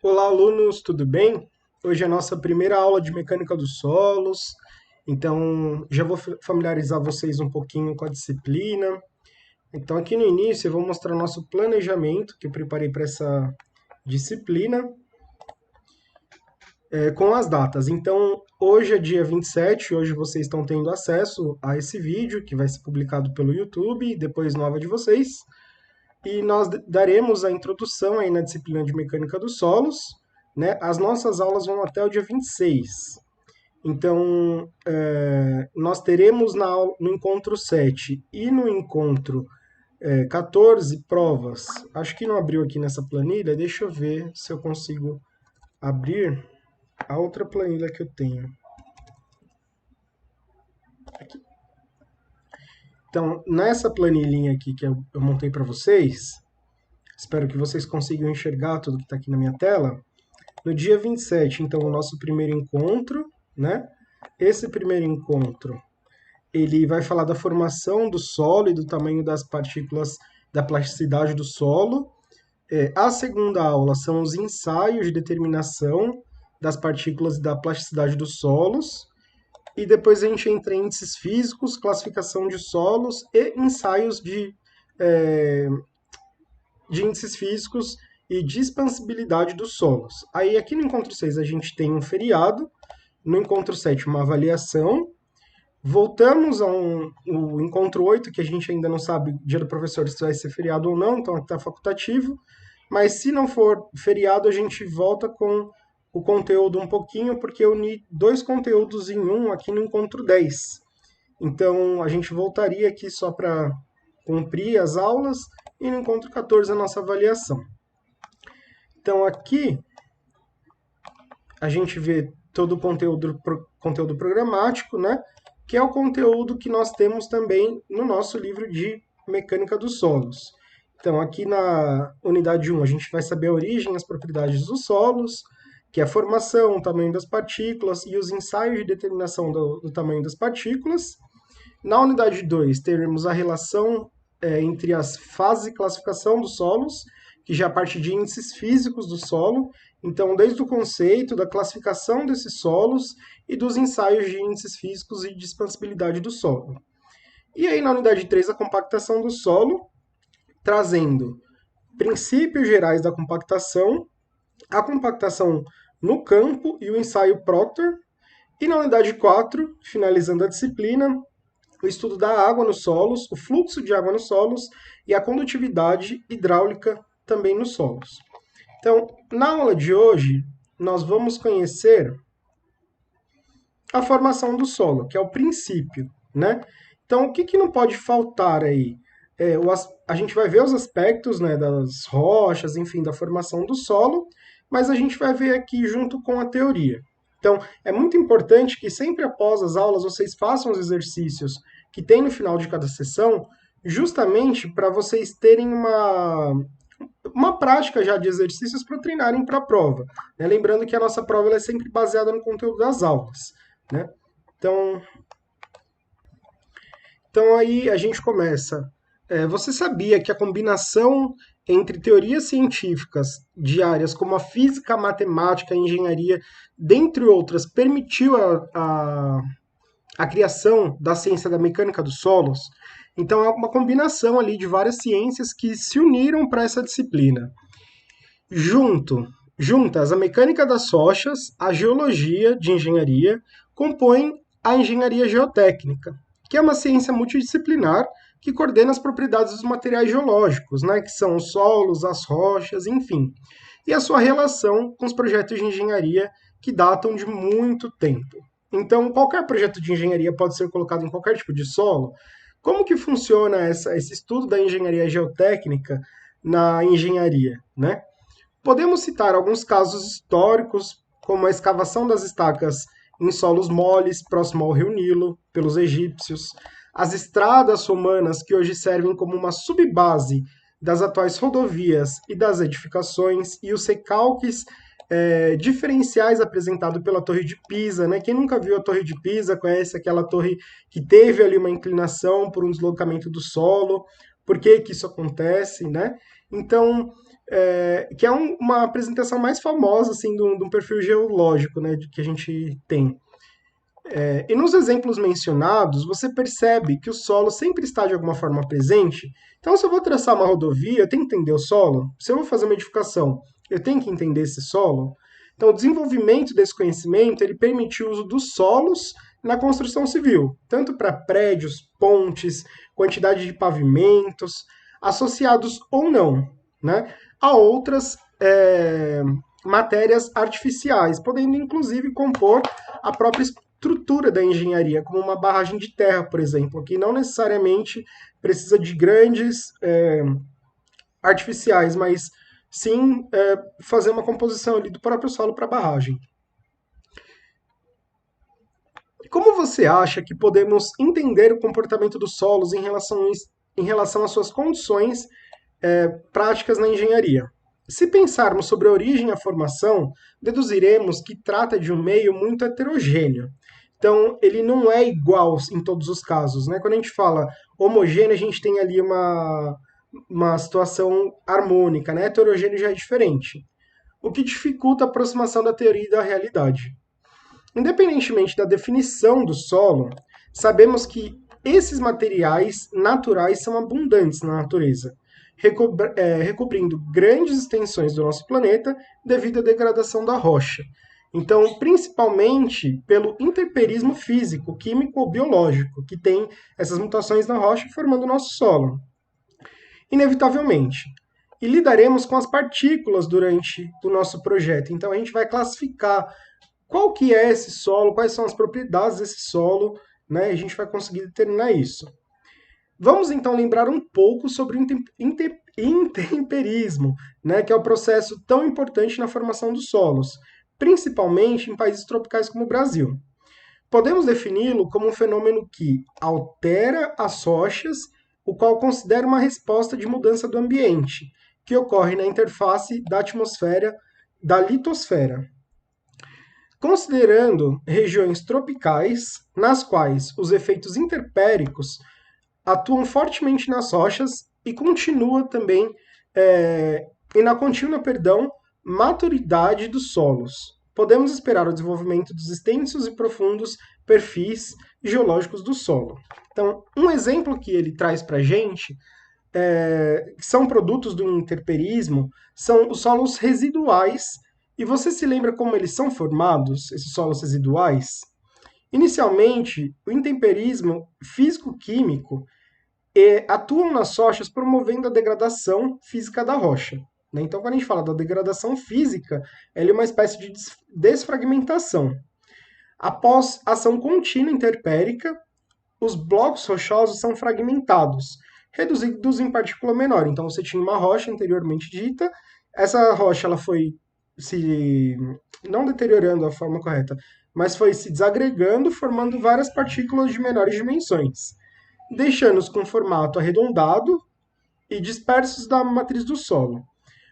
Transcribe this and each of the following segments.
Olá, alunos, tudo bem? Hoje é a nossa primeira aula de mecânica dos solos, então já vou familiarizar vocês um pouquinho com a disciplina. Então, aqui no início, eu vou mostrar nosso planejamento que eu preparei para essa disciplina, com as datas. Então, hoje é dia 27, hoje vocês estão tendo acesso a esse vídeo que vai ser publicado pelo YouTube, depois no aula de vocês. E nós daremos a introdução aí na disciplina de mecânica dos solos, né? As nossas aulas vão até o dia 26. Então, nós teremos no encontro 7 e no encontro 14 provas. Acho que não abriu aqui nessa planilha, deixa eu ver se eu consigo abrir a outra planilha que eu tenho. Aqui. Então, nessa planilhinha aqui que eu montei para vocês, espero que vocês consigam enxergar tudo que está aqui na minha tela. No dia 27, então, o nosso primeiro encontro, né? Esse primeiro encontro, ele vai falar da formação do solo e do tamanho das partículas, da plasticidade do solo. A segunda aula são os ensaios de determinação das partículas e da plasticidade dos solos. E depois a gente entra em índices físicos, classificação de solos e ensaios de índices físicos e de expansibilidade dos solos. Aí aqui no encontro 6 a gente tem um feriado, no encontro 7 uma avaliação, voltamos o encontro 8, que a gente ainda não sabe, dia do professor, se vai ser feriado ou não, então está facultativo, mas se não for feriado, a gente volta com o conteúdo um pouquinho, porque eu uni dois conteúdos em um aqui no encontro 10. Então, a gente voltaria aqui só para cumprir as aulas, e no encontro 14 a nossa avaliação. Então, aqui a gente vê todo o conteúdo programático, né? Que é o conteúdo que nós temos também no nosso livro de Mecânica dos Solos. Então, aqui na unidade 1, a gente vai saber a origem e as propriedades dos solos, que é a formação, o tamanho das partículas e os ensaios de determinação do tamanho das partículas. Na unidade 2, teremos a relação entre as fases de classificação dos solos, que já parte de índices físicos do solo, então desde o conceito da classificação desses solos e dos ensaios de índices físicos e de expansibilidade do solo. E aí na unidade 3, a compactação do solo, trazendo princípios gerais da compactação, a compactação no campo e o ensaio Proctor. E na unidade 4, finalizando a disciplina, o estudo da água nos solos, o fluxo de água nos solos e a condutividade hidráulica também nos solos. Então, na aula de hoje, nós vamos conhecer a formação do solo, que é o princípio, né? Então, o que não pode faltar aí? A gente vai ver os aspectos, né, das rochas, enfim, da formação do solo, mas a gente vai ver aqui junto com a teoria. Então, é muito importante que sempre após as aulas vocês façam os exercícios que tem no final de cada sessão, justamente para vocês terem uma prática já de exercícios para treinarem para a prova. Né? Lembrando que a nossa prova é sempre baseada no conteúdo das aulas. Né? Então aí a gente começa. Você sabia que a combinação entre teorias científicas de áreas como a física, a matemática, a engenharia, dentre outras, permitiu a criação da ciência da mecânica dos solos? Então é uma combinação ali de várias ciências que se uniram para essa disciplina. Juntas, a mecânica das rochas, a geologia de engenharia, compõem a engenharia geotécnica, que é uma ciência multidisciplinar que coordena as propriedades dos materiais geológicos, né, que são os solos, as rochas, enfim, e a sua relação com os projetos de engenharia que datam de muito tempo. Então, qualquer projeto de engenharia pode ser colocado em qualquer tipo de solo. Como que funciona esse estudo da engenharia geotécnica na engenharia, né? Podemos citar alguns casos históricos, como a escavação das estacas em solos moles próximo ao rio Nilo, pelos egípcios, as estradas romanas que hoje servem como uma subbase das atuais rodovias e das edificações, e os recalques diferenciais apresentados pela Torre de Pisa. Né? Quem nunca viu a Torre de Pisa conhece aquela torre que teve ali uma inclinação por um deslocamento do solo. Por que isso acontece? Né? Então, que é uma apresentação mais famosa assim, de um perfil geológico, né, que a gente tem. E nos exemplos mencionados, você percebe que o solo sempre está de alguma forma presente. Então, se eu vou traçar uma rodovia, eu tenho que entender o solo. Se eu vou fazer uma edificação, eu tenho que entender esse solo. Então, o desenvolvimento desse conhecimento, ele permite o uso dos solos na construção civil, tanto para prédios, pontes, quantidade de pavimentos, associados ou não, né, a outras matérias artificiais, podendo inclusive compor a própria estrutura da engenharia, como uma barragem de terra, por exemplo, que não necessariamente precisa de grandes artificiais, mas sim fazer uma composição ali do próprio solo para a barragem. Como você acha que podemos entender o comportamento dos solos em relação às suas condições práticas na engenharia? Se pensarmos sobre a origem e a formação, deduziremos que trata de um meio muito heterogêneo. Então, ele não é igual em todos os casos, né? Quando a gente fala homogêneo, a gente tem ali uma situação harmônica, né? Heterogêneo já é diferente, o que dificulta a aproximação da teoria e da realidade. Independentemente da definição do solo, sabemos que esses materiais naturais são abundantes na natureza, recobrindo grandes extensões do nosso planeta devido à degradação da rocha. Então, principalmente pelo interperismo físico, químico ou biológico, que tem essas mutações na rocha formando o nosso solo. Inevitavelmente. E lidaremos com as partículas durante o nosso projeto. Então, a gente vai classificar qual que é esse solo, quais são as propriedades desse solo, né? A gente vai conseguir determinar isso. Vamos então lembrar um pouco sobre o intemperismo, né, que é o processo tão importante na formação dos solos, principalmente em países tropicais como o Brasil. Podemos defini-lo como um fenômeno que altera as rochas, o qual considera uma resposta de mudança do ambiente, que ocorre na interface da atmosfera da litosfera. Considerando regiões tropicais, nas quais os efeitos interpéricos atuam fortemente nas rochas e continua também e na contínua, maturidade dos solos. Podemos esperar o desenvolvimento dos extensos e profundos perfis geológicos do solo. Então, um exemplo que ele traz para a gente, que são produtos do interperismo, são os solos residuais. E você se lembra como eles são formados, esses solos residuais? Inicialmente, o intemperismo físico-químico atuam nas rochas promovendo a degradação física da rocha. Né? Então, quando a gente fala da degradação física, ela é uma espécie de desfragmentação. Após ação contínua interpérica, os blocos rochosos são fragmentados, reduzidos em partícula menor. Então, você tinha uma rocha anteriormente dita, essa rocha ela foi se não deteriorando da forma correta, mas foi se desagregando, formando várias partículas de menores dimensões, deixando-os com formato arredondado e dispersos da matriz do solo.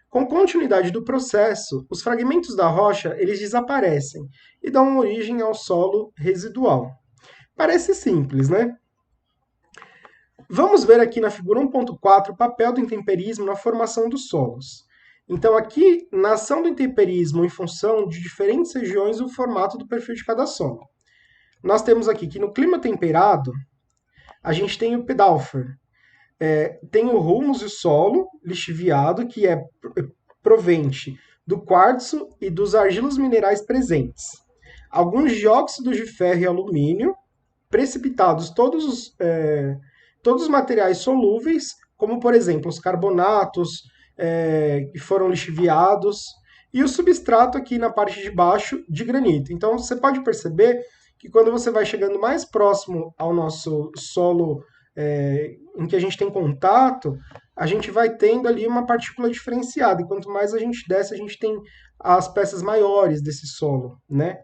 Com continuidade do processo, os fragmentos da rocha eles desaparecem e dão origem ao solo residual. Parece simples, né? Vamos ver aqui na figura 1.4 o papel do intemperismo na formação dos solos. Então, aqui, na ação do intemperismo em função de diferentes regiões, o formato do perfil de cada solo. Nós temos aqui que no clima temperado, a gente tem o Pedalfer, tem o humus e o solo lixiviado, que é provente do quartzo e dos argilos minerais presentes. Alguns dióxidos de ferro e alumínio, precipitados todos os materiais solúveis, como por exemplo os carbonatos, que foram lixiviados, e o substrato aqui na parte de baixo de granito. Então você pode perceber que quando você vai chegando mais próximo ao nosso solo em que a gente tem contato, a gente vai tendo ali uma partícula diferenciada, e quanto mais a gente desce, a gente tem as peças maiores desse solo, né?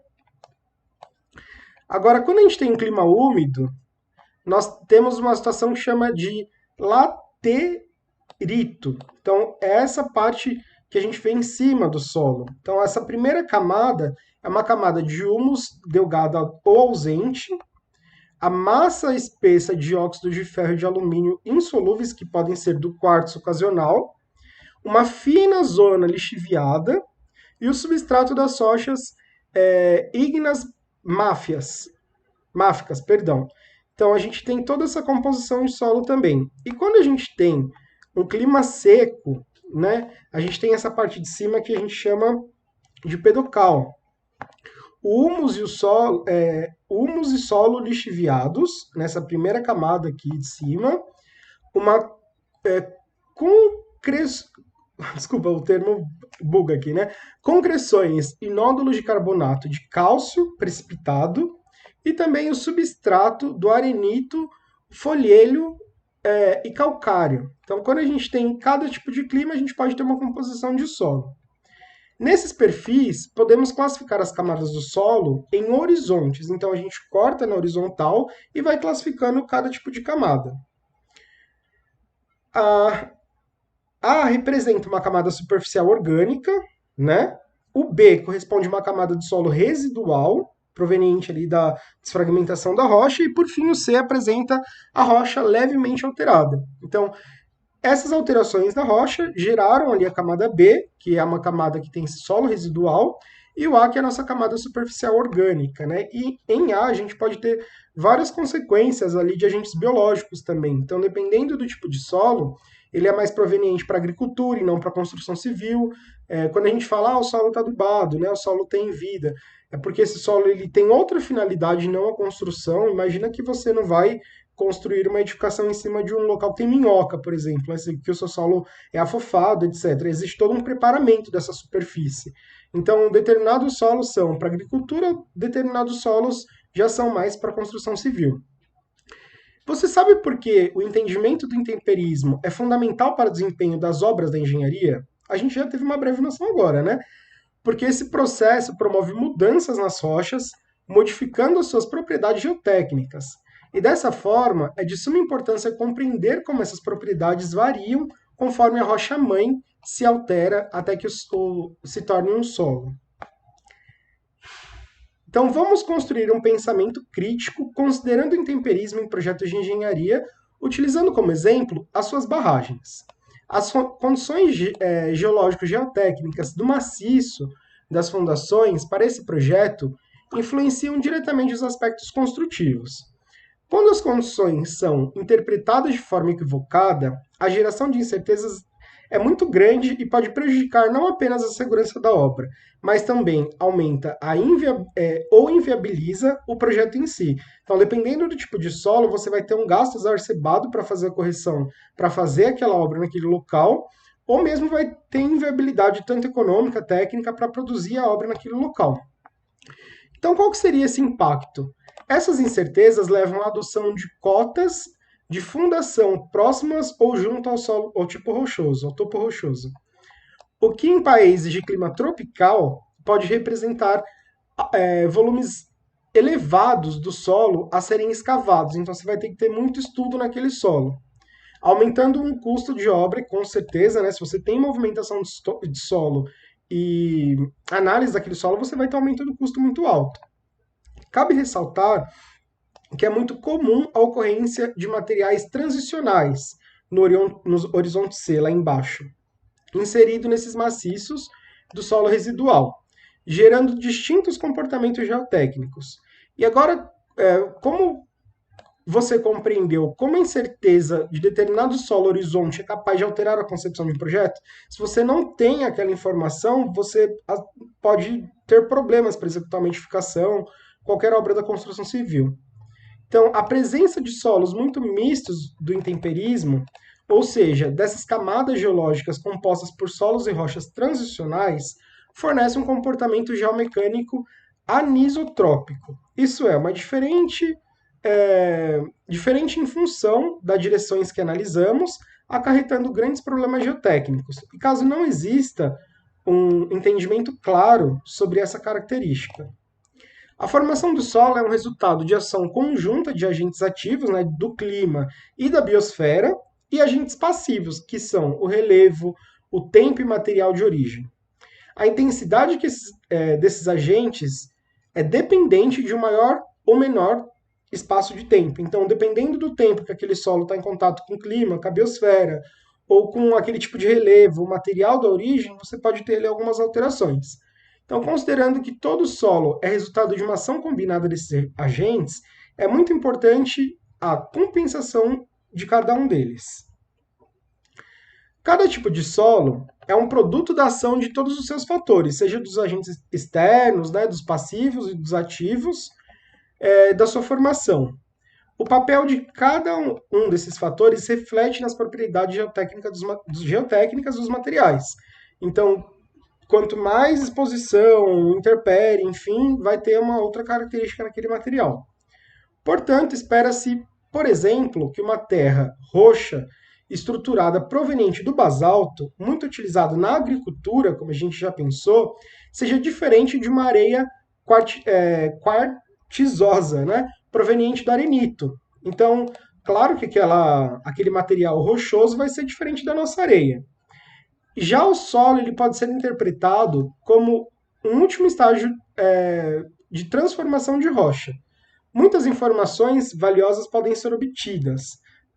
Agora, quando a gente tem um clima úmido, nós temos uma situação que chama de laterito. Então, é essa parte que a gente vê em cima do solo. Então, essa primeira camada é uma camada de humus delgada ou ausente, a massa espessa de óxido de ferro e de alumínio insolúveis, que podem ser do quartzo ocasional, uma fina zona lixiviada e o substrato das rochas ígneas máficas, perdão. Então a gente tem toda essa composição de solo também. E quando a gente tem um clima seco, né, a gente tem essa parte de cima que a gente chama de pedocal. O humus e solo lixiviados, nessa primeira camada aqui de cima, uma concre... desculpa, o termo buga aqui, né? Concreções e nódulos de carbonato de cálcio precipitado e também o substrato do arenito, folhêlio e calcário. Então, quando a gente tem cada tipo de clima, a gente pode ter uma composição de solo. Nesses perfis, podemos classificar as camadas do solo em horizontes. Então, a gente corta na horizontal e vai classificando cada tipo de camada. A representa uma camada superficial orgânica, né? O B corresponde a uma camada de solo residual, proveniente ali da desfragmentação da rocha, e por fim o C apresenta a rocha levemente alterada. Então, essas alterações na rocha geraram ali a camada B, que é uma camada que tem solo residual, e o A, que é a nossa camada superficial orgânica, né? E em A a gente pode ter várias consequências ali de agentes biológicos também. Então, dependendo do tipo de solo, ele é mais proveniente para agricultura e não para construção civil. Quando a gente fala, o solo está adubado, né? O solo tem vida. É porque esse solo ele tem outra finalidade, não a construção. Imagina que você não vai construir uma edificação em cima de um local que tem minhoca, por exemplo, que o seu solo é afofado, etc. Existe todo um preparamento dessa superfície. Então, determinados solos são para agricultura, determinados solos já são mais para construção civil. Você sabe por que o entendimento do intemperismo é fundamental para o desempenho das obras da engenharia? A gente já teve uma breve noção agora, né? Porque esse processo promove mudanças nas rochas, modificando as suas propriedades geotécnicas. E dessa forma, é de suma importância compreender como essas propriedades variam conforme a rocha-mãe se altera até que se torne um solo. Então, vamos construir um pensamento crítico considerando o intemperismo em projetos de engenharia, utilizando como exemplo as suas barragens. As condições geológicas geotécnicas do maciço das fundações para esse projeto influenciam diretamente os aspectos construtivos. Quando as condições são interpretadas de forma equivocada, a geração de incertezas é muito grande e pode prejudicar não apenas a segurança da obra, mas também aumenta ou inviabiliza o projeto em si. Então, dependendo do tipo de solo, você vai ter um gasto exacerbado para fazer a correção, para fazer aquela obra naquele local, ou mesmo vai ter inviabilidade tanto econômica, técnica, para produzir a obra naquele local. Então, qual que seria esse impacto? Essas incertezas levam à adoção de cotas de fundação próximas ou junto ao solo, ao tipo rochoso, ao topo rochoso. O que em países de clima tropical pode representar volumes elevados do solo a serem escavados. Então você vai ter que ter muito estudo naquele solo. Aumentando um custo de obra, com certeza, né? Se você tem movimentação de solo e análise daquele solo, você vai ter um aumento do custo muito alto. Cabe ressaltar que é muito comum a ocorrência de materiais transicionais no horizonte C, lá embaixo, inserido nesses maciços do solo residual, gerando distintos comportamentos geotécnicos. E agora, como você compreendeu como a incerteza de determinado solo horizonte é capaz de alterar a concepção de um projeto, se você não tem aquela informação, você pode ter problemas para executar uma edificação, qualquer obra da construção civil. Então, a presença de solos muito mistos do intemperismo, ou seja, dessas camadas geológicas compostas por solos e rochas transicionais, fornece um comportamento geomecânico anisotrópico. Isso é, uma diferente em função das direções que analisamos, acarretando grandes problemas geotécnicos. E caso não exista um entendimento claro sobre essa característica. A formação do solo é um resultado de ação conjunta de agentes ativos, né, do clima e da biosfera, e agentes passivos, que são o relevo, o tempo e material de origem. A intensidade desses agentes é dependente de um maior ou menor espaço de tempo. Então, dependendo do tempo que aquele solo está em contato com o clima, com a biosfera, ou com aquele tipo de relevo, o material da origem, você pode ter ali algumas alterações. Então, considerando que todo solo é resultado de uma ação combinada desses agentes, é muito importante a compensação de cada um deles. Cada tipo de solo é um produto da ação de todos os seus fatores, seja dos agentes externos, né, dos passivos e dos ativos, da sua formação. O papel de cada um desses fatores reflete nas propriedades geotécnicas dos materiais. Então, quanto mais exposição, interpere, enfim, vai ter uma outra característica naquele material. Portanto, espera-se, por exemplo, que uma terra roxa estruturada proveniente do basalto, muito utilizado na agricultura, como a gente já pensou, seja diferente de uma areia quartzosa, né, proveniente do arenito. Então, claro que aquele material rochoso vai ser diferente da nossa areia. Já o solo ele pode ser interpretado como um último estágio de transformação de rocha. Muitas informações valiosas podem ser obtidas.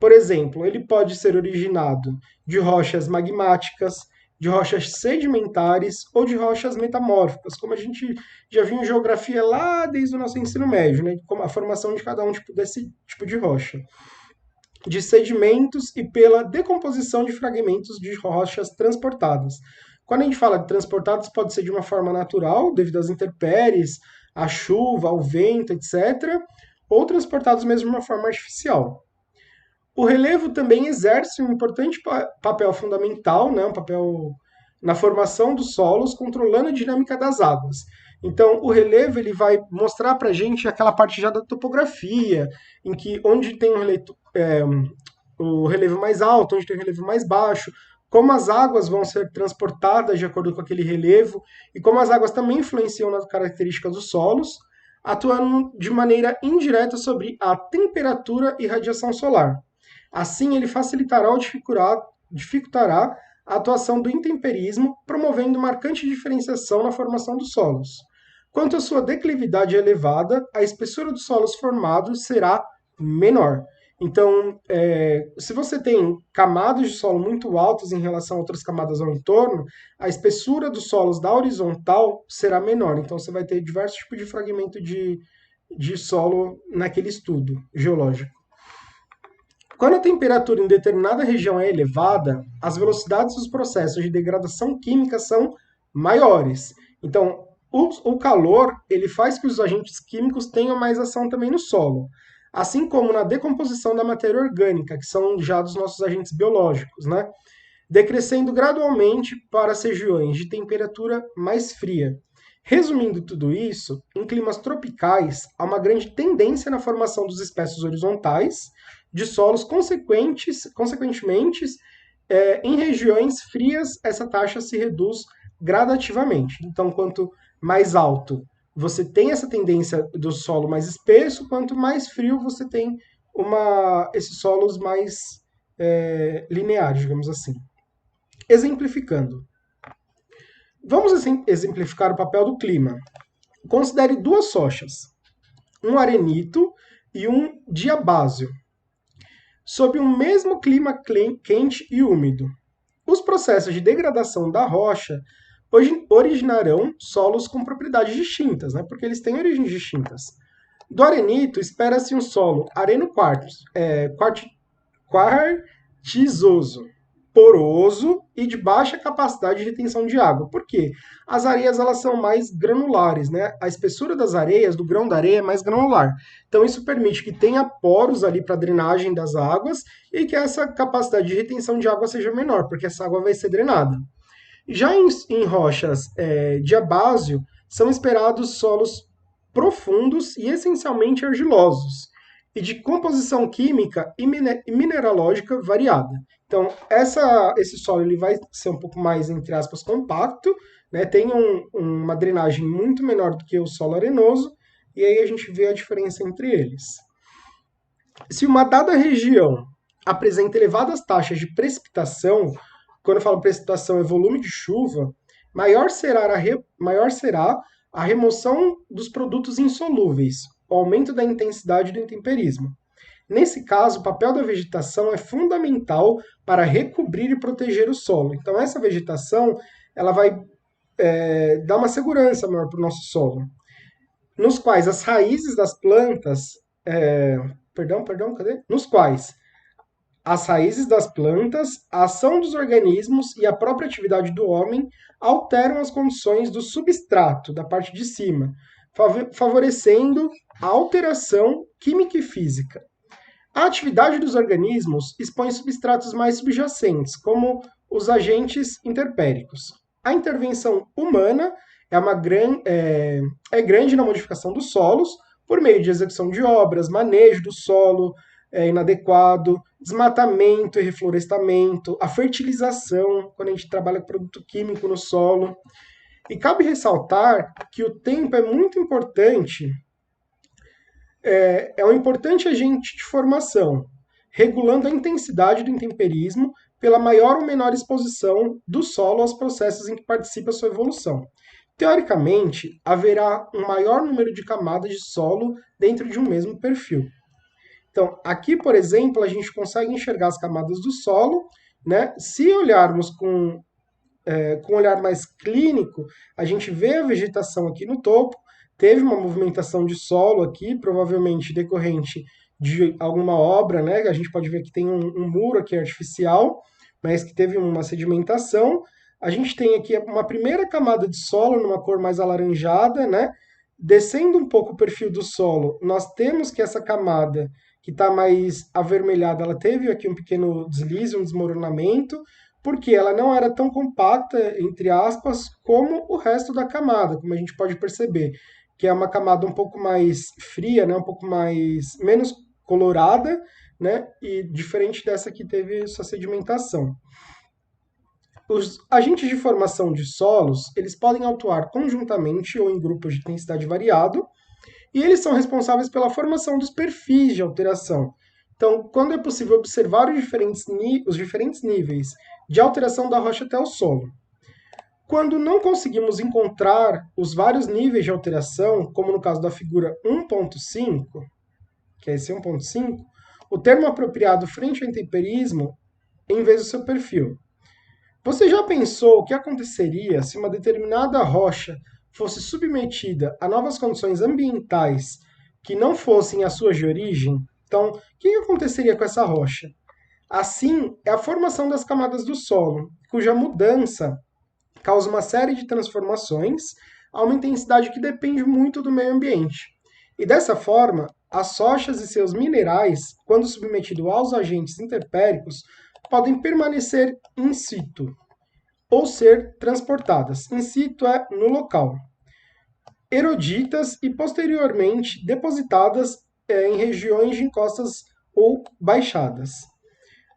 Por exemplo, ele pode ser originado de rochas magmáticas, de rochas sedimentares ou de rochas metamórficas, como a gente já viu em geografia lá desde o nosso ensino médio, né? Como a formação de cada um desse tipo de rocha. De sedimentos e pela decomposição de fragmentos de rochas transportadas. Quando a gente fala de transportados, pode ser de uma forma natural, devido às intempéries, à chuva, ao vento, etc., ou transportados mesmo de uma forma artificial. O relevo também exerce um importante papel fundamental, né, um papel na formação dos solos, controlando a dinâmica das águas. Então, o relevo ele vai mostrar para a gente aquela parte já da topografia, em que onde tem o relevo mais alto, onde tem o relevo mais baixo, como as águas vão ser transportadas de acordo com aquele relevo e como as águas também influenciam nas características dos solos, atuando de maneira indireta sobre a temperatura e radiação solar. Assim, ele facilitará ou dificultará a atuação do intemperismo, promovendo marcante diferenciação na formação dos solos. Quanto à sua declividade elevada, a espessura dos solos formados será menor. Então, se você tem camadas de solo muito altas em relação a outras camadas ao entorno, a espessura dos solos da horizontal será menor. Então, você vai ter diversos tipos de fragmento de solo naquele estudo geológico. Quando a temperatura em determinada região é elevada, as velocidades dos processos de degradação química são maiores. Então, o calor ele faz que os agentes químicos tenham mais ação também no solo, assim como na decomposição da matéria orgânica, que são já dos nossos agentes biológicos, né? Decrescendo gradualmente para as regiões de temperatura mais fria. Resumindo tudo isso, em climas tropicais, há uma grande tendência na formação dos espécies horizontais, de solos consequentemente, em regiões frias, essa taxa se reduz gradativamente. Então, quanto mais alto você tem essa tendência do solo mais espesso, quanto mais frio você tem esses solos mais lineares, digamos assim. Exemplificando. Vamos assim, exemplificar o papel do clima. Considere duas rochas, um arenito e um diabásio, sob um mesmo clima quente e úmido. Os processos de degradação da rocha originarão solos com propriedades distintas, né, porque eles têm origens distintas. Do arenito, espera-se um solo quartzizoso, poroso e de baixa capacidade de retenção de água. Por quê? As areias elas são mais granulares, né? A espessura das areias, do grão da areia, é mais granular. Então isso permite que tenha poros ali para drenagem das águas e que essa capacidade de retenção de água seja menor, porque essa água vai ser drenada. Já em rochas diabásio, são esperados solos profundos e essencialmente argilosos, e de composição química e mineralógica variada. Então, esse solo ele vai ser um pouco mais, entre aspas, compacto, né? Tem uma drenagem muito menor do que o solo arenoso, e aí a gente vê a diferença entre eles. Se uma dada região apresenta elevadas taxas de precipitação, quando eu falo precipitação é volume de chuva, maior será a remoção dos produtos insolúveis, o aumento da intensidade do intemperismo. Nesse caso, o papel da vegetação é fundamental para recobrir e proteger o solo. Então, essa vegetação ela vai dar uma segurança maior para o nosso solo, nos quais as raízes das plantas, cadê? Nos quais as raízes das plantas, a ação dos organismos e a própria atividade do homem alteram as condições do substrato, da parte de cima, favorecendo a alteração química e física. A atividade dos organismos expõe substratos mais subjacentes, como os agentes interpéricos. A intervenção humana é grande na modificação dos solos, por meio de execução de obras, manejo do solo inadequado, desmatamento e reflorestamento, a fertilização, quando a gente trabalha com produto químico no solo. E cabe ressaltar que o tempo é muito importante, é um importante agente de formação, regulando a intensidade do intemperismo pela maior ou menor exposição do solo aos processos em que participa a sua evolução. Teoricamente, haverá um maior número de camadas de solo dentro de um mesmo perfil. Então, aqui, por exemplo, a gente consegue enxergar as camadas do solo, né? Se olharmos com um olhar mais clínico, a gente vê a vegetação aqui no topo, teve uma movimentação de solo aqui, provavelmente decorrente de alguma obra, né? A gente pode ver que tem um muro aqui artificial, mas que teve uma sedimentação. A gente tem aqui uma primeira camada de solo numa cor mais alaranjada, né? Descendo um pouco o perfil do solo, nós temos que essa camada que está mais avermelhada, ela teve aqui um pequeno deslize, um desmoronamento, porque ela não era tão compacta, entre aspas, como o resto da camada, como a gente pode perceber, que é uma camada um pouco mais fria, né, um pouco menos colorada, né, e diferente dessa que teve sua sedimentação. Os agentes de formação de solos, eles podem atuar conjuntamente ou em grupos de intensidade variado, e eles são responsáveis pela formação dos perfis de alteração. Então, quando é possível observar os diferentes níveis de alteração da rocha até o solo. Quando não conseguimos encontrar os vários níveis de alteração, como no caso da figura 1.5, que é esse 1.5, o termo apropriado frente ao intemperismo em vez do seu perfil. Você já pensou o que aconteceria se uma determinada rocha fosse submetida a novas condições ambientais que não fossem as suas de origem? Então, o que aconteceria com essa rocha? Assim, é a formação das camadas do solo, cuja mudança causa uma série de transformações a uma intensidade que depende muito do meio ambiente. E dessa forma, as rochas e seus minerais, quando submetidos aos agentes interpéricos, podem permanecer in situ, ou ser transportadas. In situ é no local. Erodidas e posteriormente depositadas em regiões de encostas ou baixadas.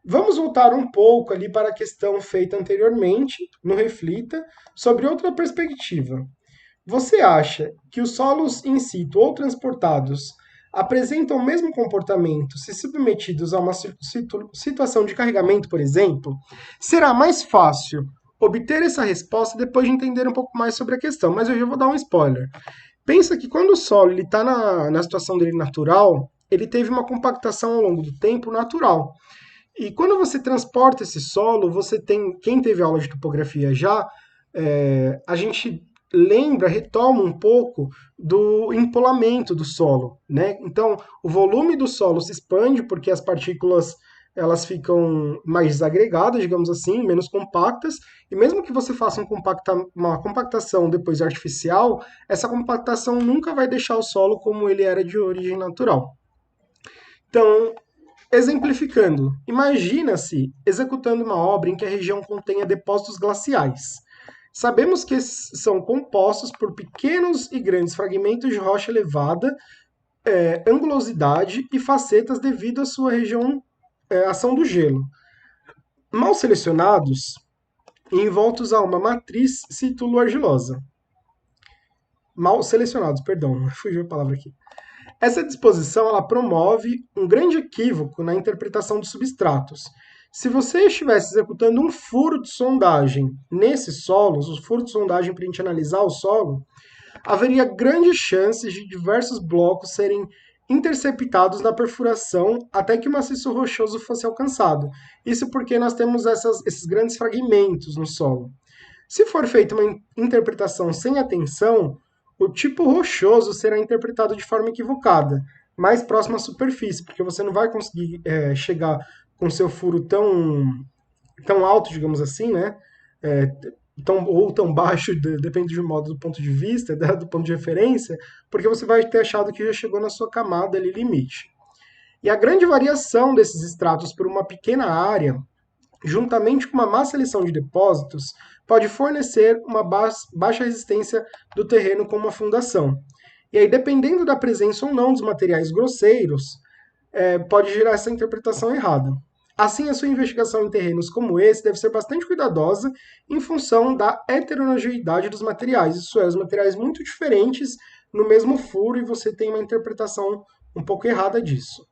Vamos voltar um pouco ali para a questão feita anteriormente, no Reflita, sobre outra perspectiva. Você acha que os solos in situ ou transportados apresentam o mesmo comportamento se submetidos a uma situação de carregamento, por exemplo? Será mais fácil obter essa resposta depois de entender um pouco mais sobre a questão, mas eu já vou dar um spoiler. Pensa que quando o solo está na situação dele natural, ele teve uma compactação ao longo do tempo natural. E quando você transporta esse solo, você tem, quem teve aula de topografia já, a gente retoma um pouco do empolamento do solo, né? Então, o volume do solo se expande porque as partículas elas ficam mais desagregadas, digamos assim, menos compactas, e mesmo que você faça uma compactação depois artificial, essa compactação nunca vai deixar o solo como ele era de origem natural. Então, exemplificando, imagina-se executando uma obra em que a região contenha depósitos glaciais. Sabemos que são compostos por pequenos e grandes fragmentos de rocha elevada, angulosidade e facetas devido à sua ação do gelo. Mal selecionados e envoltos a uma matriz citulo-argilosa. Mal selecionados, perdão, fugiu a palavra aqui. Essa disposição ela promove um grande equívoco na interpretação dos substratos. Se você estivesse executando um furo de sondagem nesses solos, o furo de sondagem para a gente analisar o solo, haveria grandes chances de diversos blocos serem interceptados na perfuração até que o maciço rochoso fosse alcançado. Isso porque nós temos esses grandes fragmentos no solo. Se for feita uma interpretação sem atenção, o tipo rochoso será interpretado de forma equivocada, mais próximo à superfície, porque você não vai conseguir chegar com seu furo tão alto, digamos assim, né? É, ou tão baixo, depende do modo do ponto de vista, do ponto de referência, porque você vai ter achado que já chegou na sua camada ali limite. E a grande variação desses estratos por uma pequena área, juntamente com uma má seleção de depósitos, pode fornecer uma baixa resistência do terreno com uma fundação. E aí, dependendo da presença ou não dos materiais grosseiros, pode gerar essa interpretação errada. Assim, a sua investigação em terrenos como esse deve ser bastante cuidadosa em função da heterogeneidade dos materiais, isso é, os materiais muito diferentes no mesmo furo e você tem uma interpretação um pouco errada disso.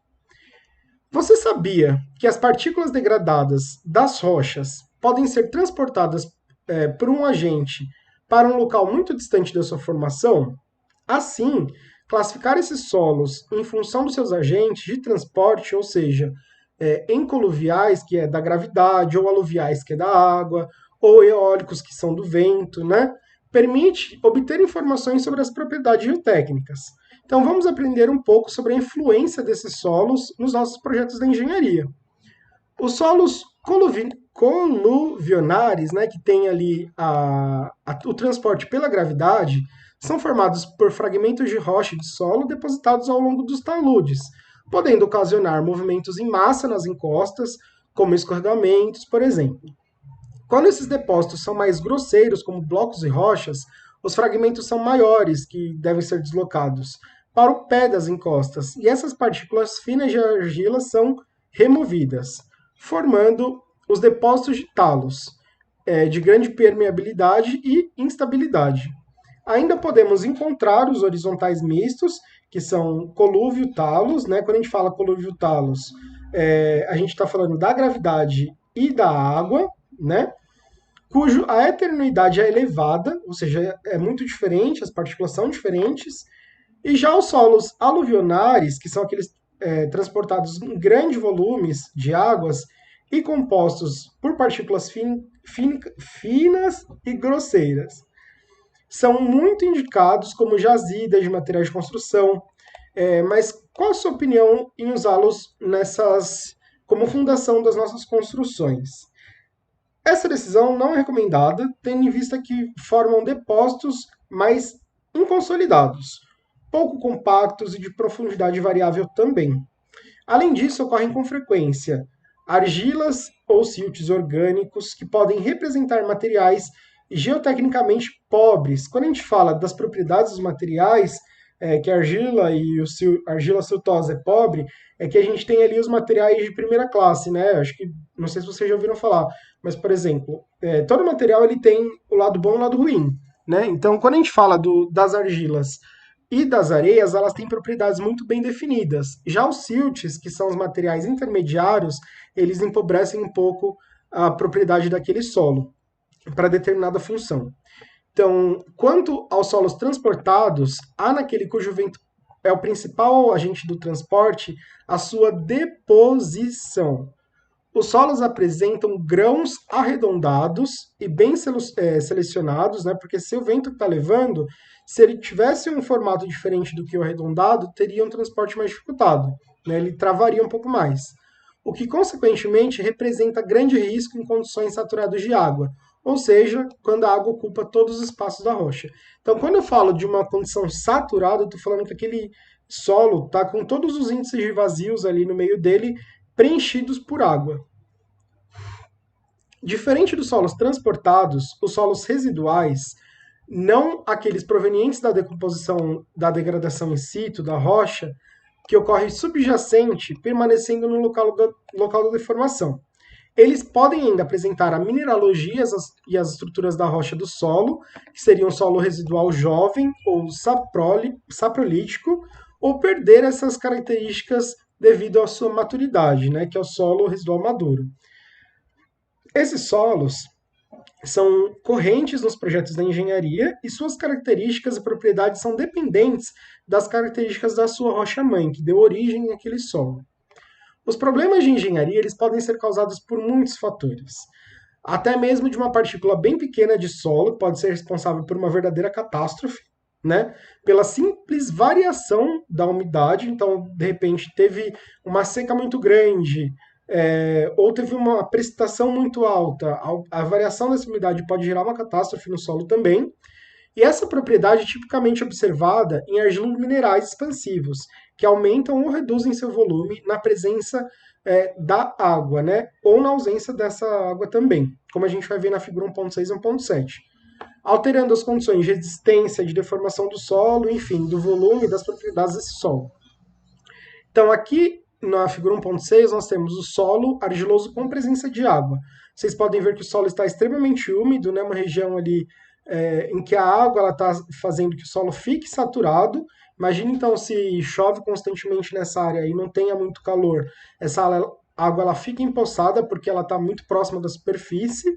Você sabia que as partículas degradadas das rochas podem ser transportadas por um agente para um local muito distante da sua formação? Assim, classificar esses solos em função dos seus agentes de transporte, ou seja, em coluviais, que é da gravidade, ou aluviais, que é da água, ou eólicos, que são do vento, né? Permite obter informações sobre as propriedades geotécnicas. Então, vamos aprender um pouco sobre a influência desses solos nos nossos projetos de engenharia. Os solos coluvionares, né, que tem ali o transporte pela gravidade, são formados por fragmentos de rocha e de solo depositados ao longo dos taludes, podendo ocasionar movimentos em massa nas encostas, como escorregamentos, por exemplo. Quando esses depósitos são mais grosseiros, como blocos e rochas, os fragmentos são maiores, que devem ser deslocados para o pé das encostas, e essas partículas finas de argila são removidas, formando os depósitos de talos, de grande permeabilidade e instabilidade. Ainda podemos encontrar os horizontais mistos, que são colúvio-talos, né? Quando a gente fala colúvio-talos, a gente está falando da gravidade e da água, né? Cujo a heterogeneidade é elevada, ou seja, é muito diferente, as partículas são diferentes, e já os solos aluvionares, que são aqueles transportados em grandes volumes de águas e compostos por partículas finas e grosseiras, são muito indicados como jazidas de materiais de construção. Mas qual a sua opinião em usá-los como fundação das nossas construções? Essa decisão não é recomendada, tendo em vista que formam depósitos mais inconsolidados, pouco compactos e de profundidade variável também. Além disso, ocorrem com frequência argilas ou siltes orgânicos que podem representar materiais geotecnicamente pobres. Quando a gente fala das propriedades dos materiais, que a argila e argila siltosa é pobre, é que a gente tem ali os materiais de primeira classe, né? Acho que, não sei se vocês já ouviram falar, mas, por exemplo, todo material ele tem o lado bom e o lado ruim, né? Então, quando a gente fala das argilas e das areias, elas têm propriedades muito bem definidas. Já os siltes, que são os materiais intermediários, eles empobrecem um pouco a propriedade daquele solo para determinada função. Então, quanto aos solos transportados, há naquele cujo vento é o principal agente do transporte, a sua deposição. Os solos apresentam grãos arredondados e bem selecionados, né? Porque se o vento está levando, se ele tivesse um formato diferente do que o arredondado, teria um transporte mais dificultado, né? Ele travaria um pouco mais. O que, consequentemente, representa grande risco em condições saturadas de água, ou seja, quando a água ocupa todos os espaços da rocha. Então, quando eu falo de uma condição saturada, eu estou falando que aquele solo está com todos os índices de vazios ali no meio dele preenchidos por água. Diferente dos solos transportados, os solos residuais, não aqueles provenientes da decomposição, da degradação in situ, da rocha, que ocorre subjacente, permanecendo no local da deformação. Eles podem ainda apresentar a mineralogia e as estruturas da rocha do solo, que seriam solo residual jovem ou saprolítico, ou perder essas características devido à sua maturidade, né, que é o solo residual maduro. Esses solos são correntes nos projetos da engenharia e suas características e propriedades são dependentes das características da sua rocha-mãe, que deu origem àquele solo. Os problemas de engenharia eles podem ser causados por muitos fatores. Até mesmo de uma partícula bem pequena de solo pode ser responsável por uma verdadeira catástrofe, né? Pela simples variação da umidade. Então, de repente, teve uma seca muito grande, ou teve uma precipitação muito alta. A variação dessa umidade pode gerar uma catástrofe no solo também. E essa propriedade é tipicamente observada em argilos minerais expansivos, que aumentam ou reduzem seu volume na presença da água, né? Ou na ausência dessa água também, como a gente vai ver na figura 1.6 e 1.7. Alterando as condições de resistência, de deformação do solo, enfim, do volume e das propriedades desse solo. Então, aqui na figura 1.6, nós temos o solo argiloso com presença de água. Vocês podem ver que o solo está extremamente úmido, né? Uma região ali em que a água está fazendo que o solo fique saturado. Imagine então se chove constantemente nessa área e não tenha muito calor, essa água ela fica empoçada porque ela está muito próxima da superfície.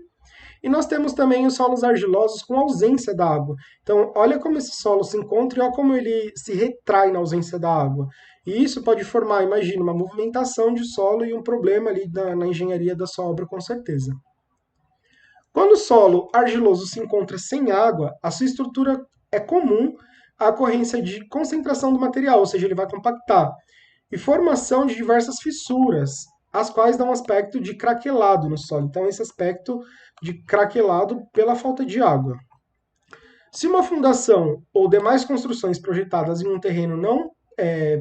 E nós temos também os solos argilosos com ausência da água. Então, olha como esse solo se encontra e olha como ele se retrai na ausência da água. E isso pode formar, imagina, uma movimentação de solo e um problema ali na engenharia da sua obra, com certeza. Quando o solo argiloso se encontra sem água, a sua estrutura é comum a ocorrência de concentração do material, ou seja, ele vai compactar, e formação de diversas fissuras, as quais dão um aspecto de craquelado no solo. Então, esse aspecto de craquelado pela falta de água. Se uma fundação ou demais construções projetadas em um terreno não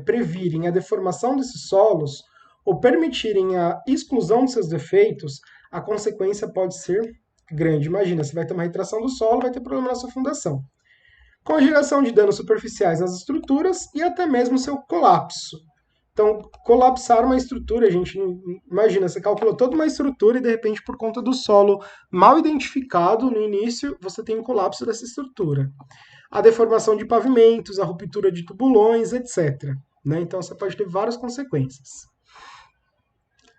previrem a deformação desses solos ou permitirem a exclusão de seus defeitos, a consequência pode ser grande. Imagina, você vai ter uma retração do solo, vai ter problema na sua fundação. Com a geração de danos superficiais nas estruturas e até mesmo seu colapso. Então, colapsar uma estrutura, a gente imagina, você calculou toda uma estrutura e de repente, por conta do solo mal identificado no início, você tem um colapso dessa estrutura. A deformação de pavimentos, a ruptura de tubulões, etc. Né? Então, você pode ter várias consequências.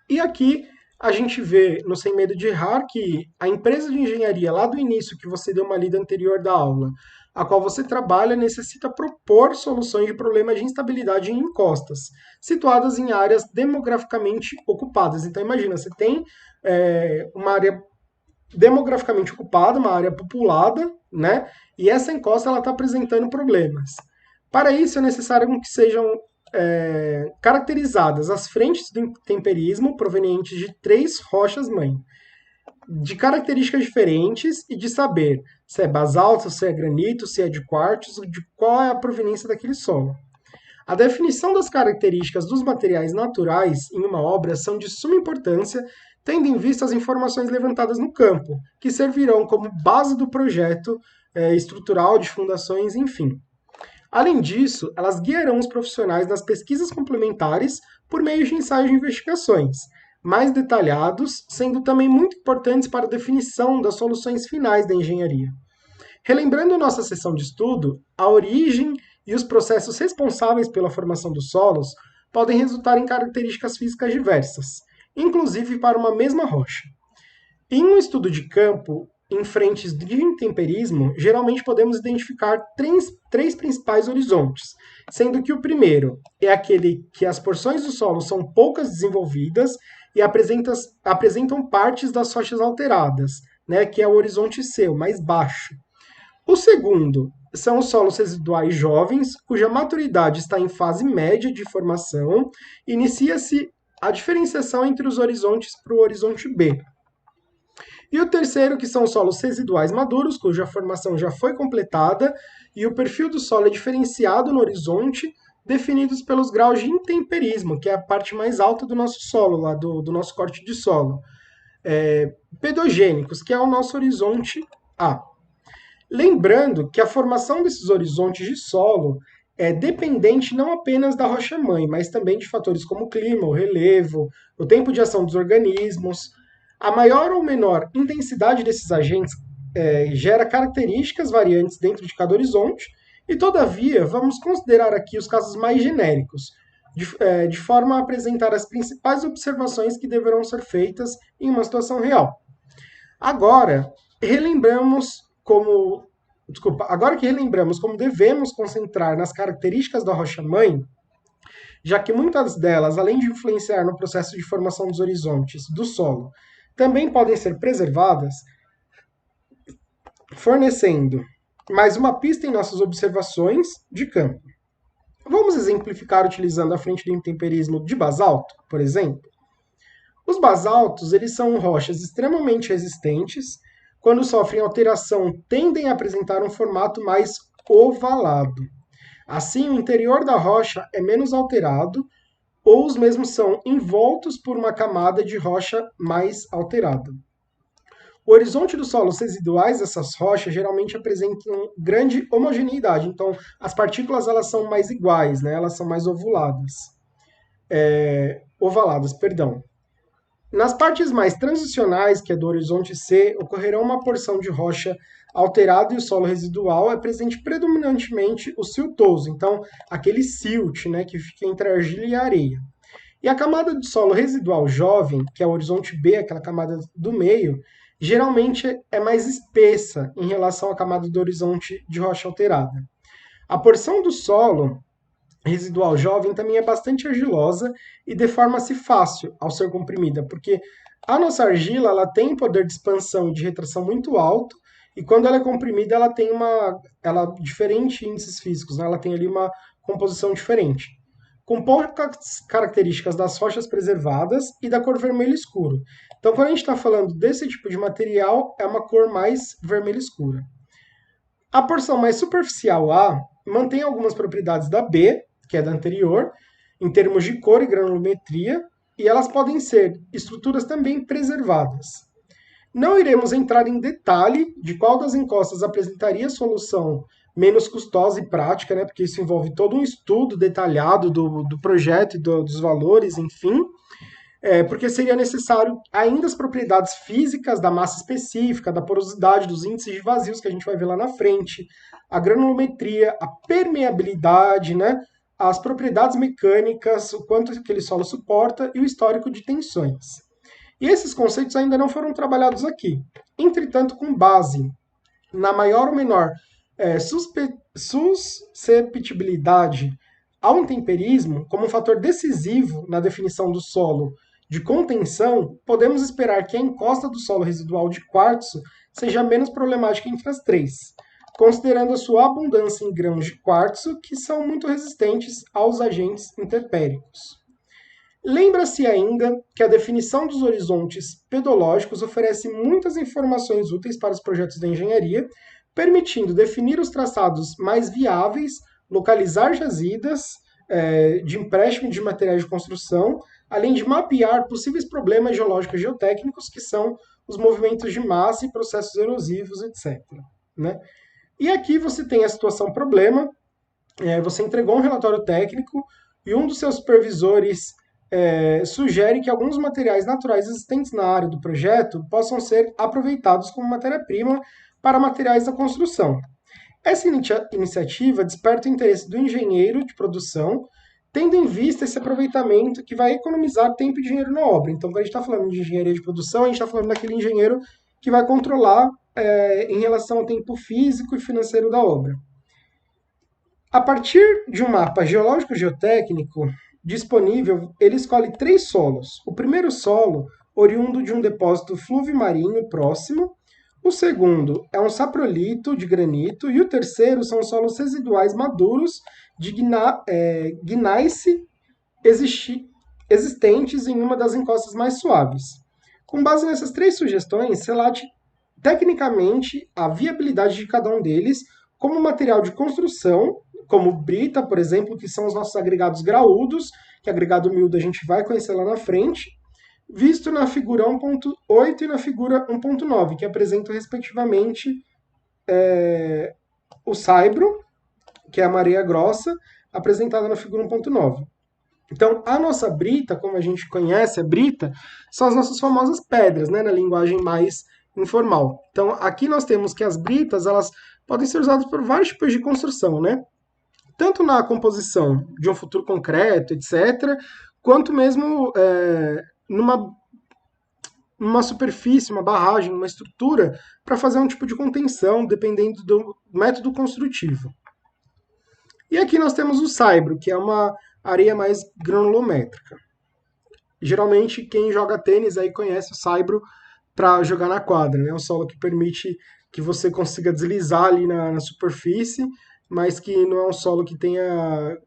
E aqui a gente vê, no Sem Medo de Errar, que a empresa de engenharia, lá do início, que você deu uma lida anterior da aula, a qual você trabalha, necessita propor soluções de problemas de instabilidade em encostas, situadas em áreas demograficamente ocupadas. Então, imagina, você tem uma área demograficamente ocupada, uma área populada, né? E essa encosta está apresentando problemas. Para isso, é necessário que sejam caracterizadas as frentes do intemperismo provenientes de 3 rochas-mãe, de características diferentes e de saber se é basalto, se é granito, se é de quartzo, de qual é a proveniência daquele solo. A definição das características dos materiais naturais em uma obra são de suma importância, tendo em vista as informações levantadas no campo, que servirão como base do projeto estrutural de fundações, enfim. Além disso, elas guiarão os profissionais nas pesquisas complementares por meio de ensaios de investigações, mais detalhados, sendo também muito importantes para a definição das soluções finais da engenharia. Relembrando nossa sessão de estudo, a origem e os processos responsáveis pela formação dos solos podem resultar em características físicas diversas, inclusive para uma mesma rocha. Em um estudo de campo, em frentes de intemperismo, geralmente podemos identificar três principais horizontes, sendo que o primeiro é aquele que as porções do solo são poucas desenvolvidas e apresentam partes das rochas alteradas, né, que é o horizonte C, o mais baixo. O segundo são os solos residuais jovens, cuja maturidade está em fase média de formação, inicia-se a diferenciação entre os horizontes para o horizonte B. E o terceiro, que são os solos residuais maduros, cuja formação já foi completada, e o perfil do solo é diferenciado no horizonte, definidos pelos graus de intemperismo, que é a parte mais alta do nosso solo, lá do nosso corte de solo. Pedogênicos, que é o nosso horizonte A. Lembrando que a formação desses horizontes de solo é dependente não apenas da rocha-mãe, mas também de fatores como o clima, o relevo, o tempo de ação dos organismos. A maior ou menor intensidade desses agentes gera características variantes dentro de cada horizonte, e todavia vamos considerar aqui os casos mais genéricos, de forma a apresentar as principais observações que deverão ser feitas em uma situação real. Agora, relembramos como... Desculpa, agora que relembramos como devemos concentrar nas características da rocha-mãe, já que muitas delas, além de influenciar no processo de formação dos horizontes do solo, também podem ser preservadas, fornecendo mais uma pista em nossas observações de campo. Vamos exemplificar utilizando a frente do intemperismo de basalto, por exemplo? Os basaltos, eles são rochas extremamente resistentes. Quando sofrem alteração, tendem a apresentar um formato mais ovalado. Assim, o interior da rocha é menos alterado, ou os mesmos são envoltos por uma camada de rocha mais alterada. O horizonte dos solos residuais dessas rochas geralmente apresentam grande homogeneidade, então as partículas elas são mais iguais, né? Elas são mais ovaladas, perdão. Nas partes mais transicionais, que é do horizonte C, ocorrerá uma porção de rocha alterada e o solo residual é presente predominantemente o siltoso, então aquele silt, né, que fica entre a argila e a areia. E a camada de solo residual jovem, que é o horizonte B, aquela camada do meio, geralmente é mais espessa em relação à camada do horizonte de rocha alterada. A porção do solo residual jovem também é bastante argilosa e deforma-se fácil ao ser comprimida, porque a nossa argila ela tem poder de expansão e de retração muito alto, e quando ela é comprimida ela tem diferente índices físicos, né? Ela tem ali uma composição diferente, com poucas características das rochas preservadas e da cor vermelho escuro. Então, quando a gente está falando desse tipo de material, é uma cor mais vermelho escura. A porção mais superficial A mantém algumas propriedades da B, que é da anterior, em termos de cor e granulometria, e elas podem ser estruturas também preservadas. Não iremos entrar em detalhe de qual das encostas apresentaria solução menos custosa e prática, né, porque isso envolve todo um estudo detalhado do projeto e dos valores, enfim, porque seria necessário ainda as propriedades físicas da massa específica, da porosidade, dos índices de vazios que a gente vai ver lá na frente, a granulometria, a permeabilidade, né, as propriedades mecânicas, o quanto aquele solo suporta e o histórico de tensões. E esses conceitos ainda não foram trabalhados aqui. Entretanto, com base na maior ou menor susceptibilidade ao intemperismo como um fator decisivo na definição do solo de contenção, podemos esperar que a encosta do solo residual de quartzo seja menos problemática entre as três, considerando a sua abundância em grãos de quartzo, que são muito resistentes aos agentes interpéricos. Lembra-se ainda que a definição dos horizontes pedológicos oferece muitas informações úteis para os projetos de engenharia, permitindo definir os traçados mais viáveis, localizar jazidas de empréstimo de materiais de construção, além de mapear possíveis problemas geológicos geotécnicos, que são os movimentos de massa e processos erosivos, etc. Né? E aqui você tem a situação problema, você entregou um relatório técnico e um dos seus supervisores sugere que alguns materiais naturais existentes na área do projeto possam ser aproveitados como matéria-prima para materiais da construção. Essa iniciativa desperta o interesse do engenheiro de produção, tendo em vista esse aproveitamento que vai economizar tempo e dinheiro na obra. Então, quando a gente está falando de engenharia de produção, a gente está falando daquele engenheiro que vai controlar em relação ao tempo físico e financeiro da obra. A partir de um mapa geológico-geotécnico disponível, ele escolhe 3 solos. O primeiro solo, oriundo de um depósito fluvio-marinho próximo. O segundo é um saprolito de granito. E o terceiro são solos residuais maduros de gneiss existentes em uma das encostas mais suaves. Com base nessas 3 sugestões, relate tecnicamente a viabilidade de cada um deles como material de construção, como brita, por exemplo, que são os nossos agregados graúdos, que agregado miúdo a gente vai conhecer lá na frente, visto na figura 1.8 e na figura 1.9, que apresentam, respectivamente, o saibro, que é a mareia grossa, apresentada na figura 1.9. Então, a nossa brita, como a gente conhece a brita, são as nossas famosas pedras, né, na linguagem mais informal. Então, aqui nós temos que as britas, elas podem ser usadas por vários tipos de construção, né? Tanto na composição de um futuro concreto, etc., quanto mesmo uma superfície, uma barragem, uma estrutura para fazer um tipo de contenção, dependendo do método construtivo. E aqui nós temos o saibro, que é uma areia mais granulométrica. Geralmente quem joga tênis aí conhece o saibro para jogar na quadra, né? É um solo que permite que você consiga deslizar ali na superfície, mas que não é um solo que tenha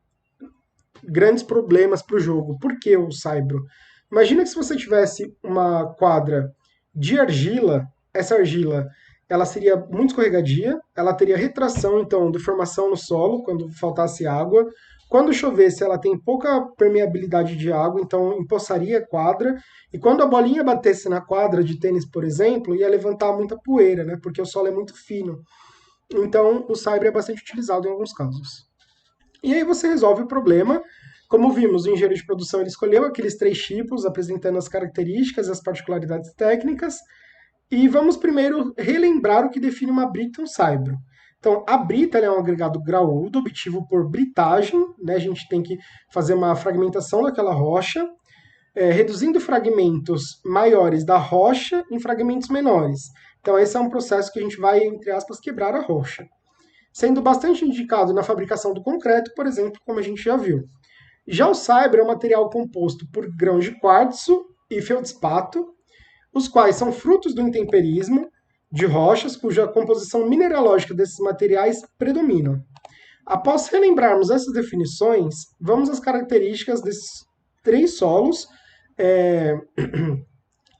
grandes problemas para o jogo. Por que o saibro? Imagina que se você tivesse uma quadra de argila, essa argila ela seria muito escorregadia, ela teria retração, então, deformação no solo quando faltasse água. Quando chovesse, ela tem pouca permeabilidade de água, então empoçaria a quadra. E quando a bolinha batesse na quadra de tênis, por exemplo, ia levantar muita poeira, né? Porque o solo é muito fino. Então, o saibro é bastante utilizado em alguns casos. E aí você resolve o problema. Como vimos, o engenheiro de produção ele escolheu aqueles 3 tipos, apresentando as características e as particularidades técnicas. E vamos primeiro relembrar o que define uma brita e um saibro. Então, a brita é um agregado graúdo, obtido por britagem, né? A gente tem que fazer uma fragmentação daquela rocha, reduzindo fragmentos maiores da rocha em fragmentos menores. Então, esse é um processo que a gente vai, entre aspas, quebrar a rocha. Sendo bastante indicado na fabricação do concreto, por exemplo, como a gente já viu. Já o saibro é um material composto por grãos de quartzo e feldspato, os quais são frutos do intemperismo de rochas cuja composição mineralógica desses materiais predominam. Após relembrarmos essas definições, vamos às características desses 3 solos é,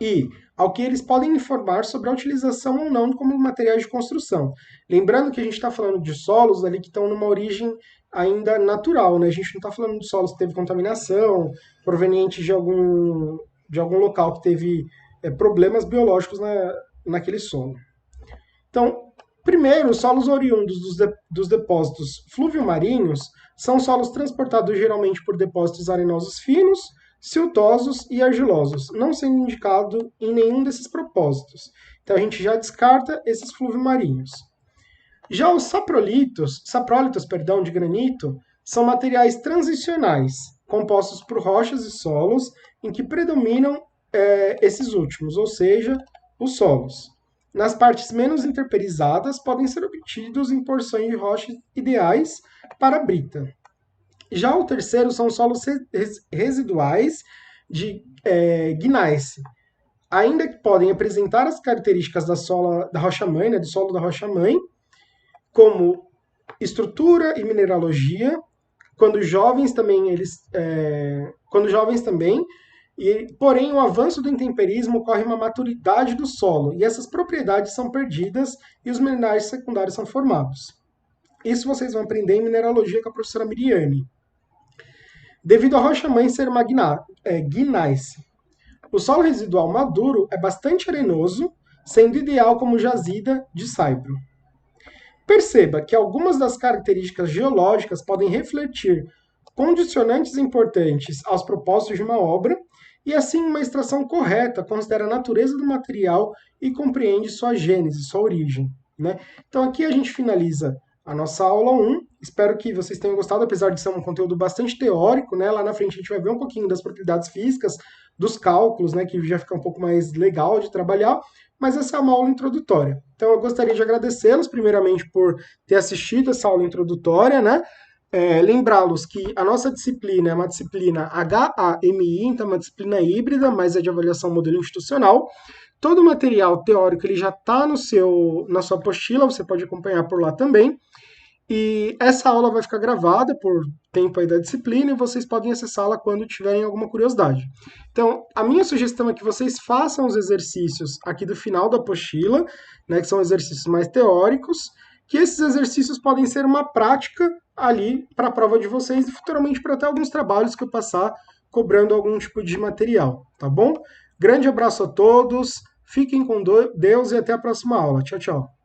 e ao que eles podem informar sobre a utilização ou não como materiais de construção. Lembrando que a gente está falando de solos ali que estão numa origem ainda natural, né? A gente não está falando de solos que teve contaminação, proveniente de algum local que teve problemas biológicos naquele solo. Então, primeiro, os solos oriundos dos depósitos fluvio-marinhos são solos transportados geralmente por depósitos arenosos finos, siltosos e argilosos, não sendo indicado em nenhum desses propósitos. Então a gente já descarta esses fluvio-marinhos. Já os saprólitos de granito são materiais transicionais, compostos por rochas e solos em que predominam esses últimos, ou seja, os solos. Nas partes menos interperizadas, podem ser obtidos em porções de rocha ideais para a brita. Já o terceiro são solos residuais de gneiss, ainda que podem apresentar as características da rocha-mãe, né, do solo da rocha-mãe, como estrutura e mineralogia, quando jovens também, porém o avanço do intemperismo ocorre uma maturidade do solo, e essas propriedades são perdidas e os minerais secundários são formados. Isso vocês vão aprender em mineralogia com a professora Miriane. Devido à rocha-mãe ser uma gneiss, o solo residual maduro é bastante arenoso, sendo ideal como jazida de saibro. Perceba que algumas das características geológicas podem refletir condicionantes importantes aos propósitos de uma obra, e assim uma extração correta considera a natureza do material e compreende sua gênese, sua origem. Né? Então aqui a gente finaliza a nossa aula 1. Espero que vocês tenham gostado, apesar de ser um conteúdo bastante teórico, né? Lá na frente a gente vai ver um pouquinho das propriedades físicas, dos cálculos, né? Que já fica um pouco mais legal de trabalhar, mas essa é uma aula introdutória. Então eu gostaria de agradecê-los, primeiramente, por ter assistido essa aula introdutória, né? Lembrá-los que a nossa disciplina é uma disciplina HAMI, então é uma disciplina híbrida, mas é de avaliação modelo institucional. Todo o material teórico ele já está na sua apostila, você pode acompanhar por lá também. E essa aula vai ficar gravada por tempo aí da disciplina e vocês podem acessá-la quando tiverem alguma curiosidade. Então, a minha sugestão é que vocês façam os exercícios aqui do final da apostila, né, que são exercícios mais teóricos, que esses exercícios podem ser uma prática ali para a prova de vocês e futuramente para até alguns trabalhos que eu passar cobrando algum tipo de material, tá bom? Grande abraço a todos, fiquem com Deus e até a próxima aula. Tchau, tchau.